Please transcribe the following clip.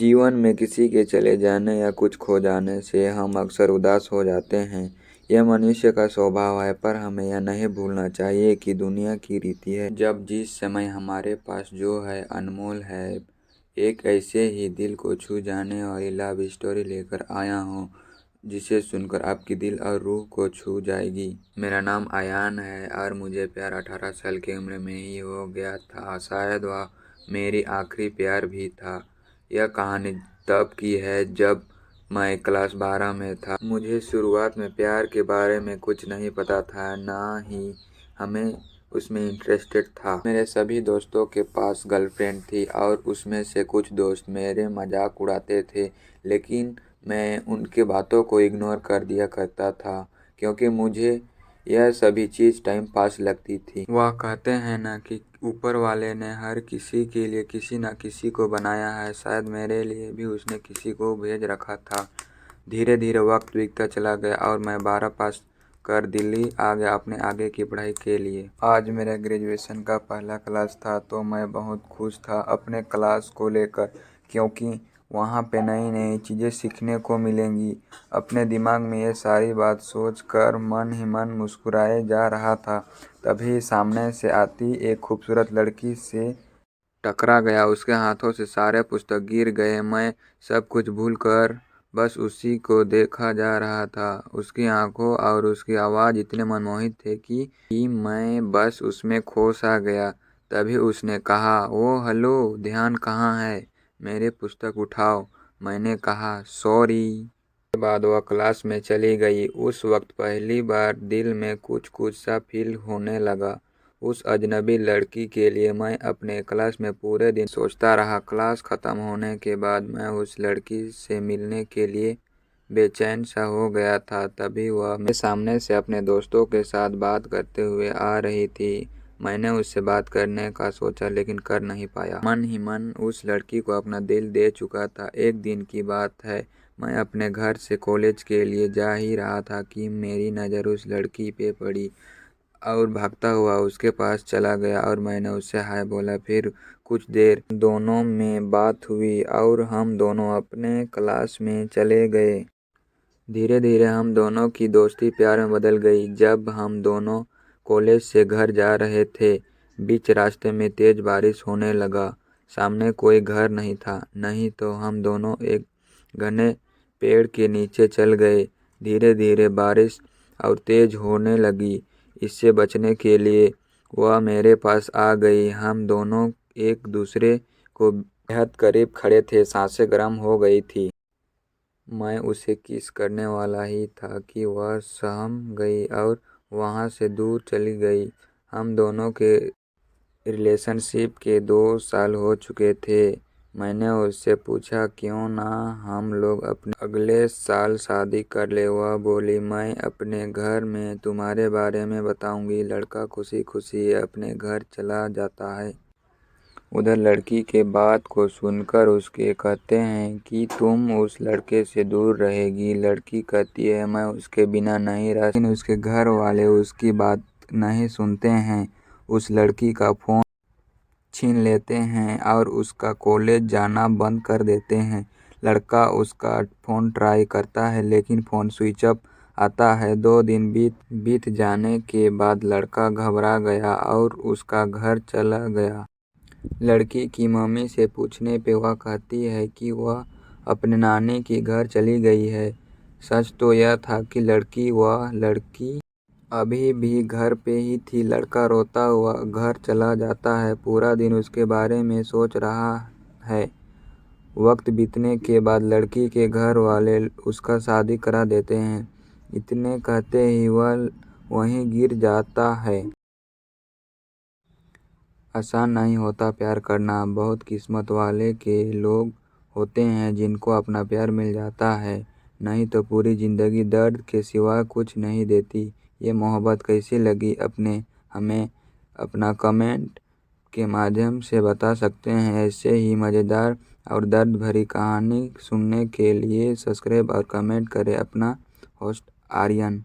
जीवन में किसी के चले जाने या कुछ खो जाने से हम अक्सर उदास हो जाते हैं। यह मनुष्य का स्वभाव है, पर हमें यह नहीं भूलना चाहिए कि दुनिया की रीति है। जब जिस समय हमारे पास जो है अनमोल है। एक ऐसे ही दिल को छू जाने वाली लव स्टोरी लेकर आया हूँ, जिसे सुनकर आपकी दिल और रूह को छू जाएगी। मेरा नाम अयान है और मुझे प्यार 18 साल की उम्र में ही हो गया था। शायद वह मेरी आखिरी प्यार भी था। यह कहानी तब की है जब मैं क्लास 12 में था। मुझे शुरुआत में प्यार के बारे में कुछ नहीं पता था, ना ही हमें उसमें इंटरेस्टेड था। मेरे सभी दोस्तों के पास गर्लफ्रेंड थी और उसमें से कुछ दोस्त मेरे मजाक उड़ाते थे, लेकिन मैं उनके बातों को इग्नोर कर दिया करता था, क्योंकि मुझे यह सभी चीज़ टाइम पास लगती थी। वह कहते हैं ना कि ऊपर वाले ने हर किसी के लिए किसी न किसी को बनाया है, शायद मेरे लिए भी उसने किसी को भेज रखा था। धीरे धीरे वक्त बीतता चला गया और मैं 12 पास कर दिल्ली आ गया अपने आगे की पढ़ाई के लिए। आज मेरा ग्रेजुएशन का पहला क्लास था, तो मैं बहुत खुश था अपने क्लास को लेकर, क्योंकि वहाँ पे नई नई चीज़ें सीखने को मिलेंगी। अपने दिमाग में ये सारी बात सोच कर मन ही मन मुस्कुराए जा रहा था। तभी सामने से आती एक खूबसूरत लड़की से टकरा गया। उसके हाथों से सारे पुस्तक गिर गए। मैं सब कुछ भूल कर बस उसी को देखा जा रहा था। उसकी आंखों और उसकी आवाज़ इतने मनमोहित थे कि मैं बस उसमें खो सा गया। तभी उसने कहा, ओ हेलो, ध्यान कहाँ है, मेरे पुस्तक उठाओ। मैंने कहा सॉरी। के बाद वह क्लास में चली गई। उस वक्त पहली बार दिल में कुछ कुछ सा फील होने लगा। उस अजनबी लड़की के लिए मैं अपने क्लास में पूरे दिन सोचता रहा। क्लास ख़त्म होने के बाद मैं उस लड़की से मिलने के लिए बेचैन सा हो गया था। तभी वह मेरे सामने से अपने दोस्तों के साथ बात करते हुए आ रही थी। मैंने उससे बात करने का सोचा, लेकिन कर नहीं पाया। मन ही मन उस लड़की को अपना दिल दे चुका था। एक दिन की बात है, मैं अपने घर से कॉलेज के लिए जा ही रहा था कि मेरी नज़र उस लड़की पे पड़ी और भागता हुआ उसके पास चला गया और मैंने उससे हाय बोला। फिर कुछ देर दोनों में बात हुई और हम दोनों अपने क्लास में चले गए। धीरे धीरे हम दोनों की दोस्ती प्यार में बदल गई। जब हम दोनों कॉलेज से घर जा रहे थे, बीच रास्ते में तेज बारिश होने लगा। सामने कोई घर नहीं था, नहीं तो हम दोनों एक घने पेड़ के नीचे चल गए। धीरे धीरे बारिश और तेज होने लगी। इससे बचने के लिए वह मेरे पास आ गई। हम दोनों एक दूसरे को बेहद करीब खड़े थे, सांसें गर्म हो गई थी। मैं उसे किस करने वाला ही था कि वह सहम गई और वहाँ से दूर चली गई। हम दोनों के रिलेशनशिप के 2 साल हो चुके थे। मैंने उससे पूछा क्यों ना हम लोग अपने अगले साल शादी कर ले। वह बोली, मैं अपने घर में तुम्हारे बारे में बताऊंगी। लड़का खुशी खुशी अपने घर चला जाता है। उधर लड़की के बात को सुनकर उसके कहते हैं कि तुम उस लड़के से दूर रहेगी। लड़की कहती है, मैं उसके बिना नहीं रह, लेकिन उसके घर वाले उसकी बात नहीं सुनते हैं। उस लड़की का फ़ोन छीन लेते हैं और उसका कॉलेज जाना बंद कर देते हैं। लड़का उसका फ़ोन ट्राई करता है, लेकिन फ़ोन स्विच ऑफ आता है। 2 दिन बीत जाने के बाद लड़का घबरा गया और उसका घर चला गया। लड़की की मम्मी से पूछने पे वह कहती है कि वह अपने नानी के घर चली गई है। सच तो यह था कि लड़की अभी भी घर पे ही थी। लड़का रोता हुआ घर चला जाता है, पूरा दिन उसके बारे में सोच रहा है। वक्त बीतने के बाद लड़की के घर वाले उसका शादी करा देते हैं। इतने कहते ही वह वहीं गिर जाता है। आसान नहीं होता प्यार करना। बहुत किस्मत वाले के लोग होते हैं जिनको अपना प्यार मिल जाता है, नहीं तो पूरी ज़िंदगी दर्द के सिवा कुछ नहीं देती। ये मोहब्बत कैसी लगी हमें अपना कमेंट के माध्यम से बता सकते हैं। ऐसे ही मज़ेदार और दर्द भरी कहानी सुनने के लिए सब्सक्राइब और कमेंट करें। अपना होस्ट आर्यन।